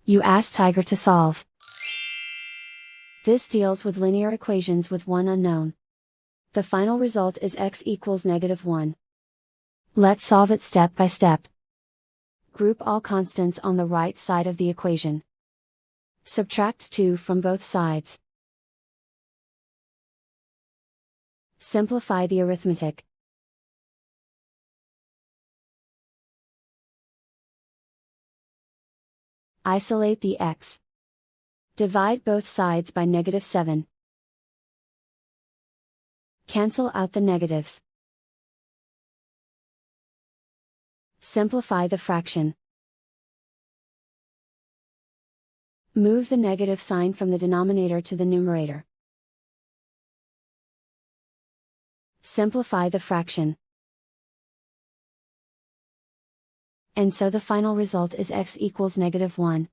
You ask Tiger to solve. This deals with linear equations with one unknown. The final result is x equals -1. Let's solve it step by step. Group all constants on the right side of the equation. Subtract 2 from both sides. Simplify the arithmetic. Isolate the x. Divide both sides by -7. Cancel out the negatives. Simplify the fraction. Move the negative sign from the denominator to the numerator. Simplify the fraction. And so the final result is x equals -1.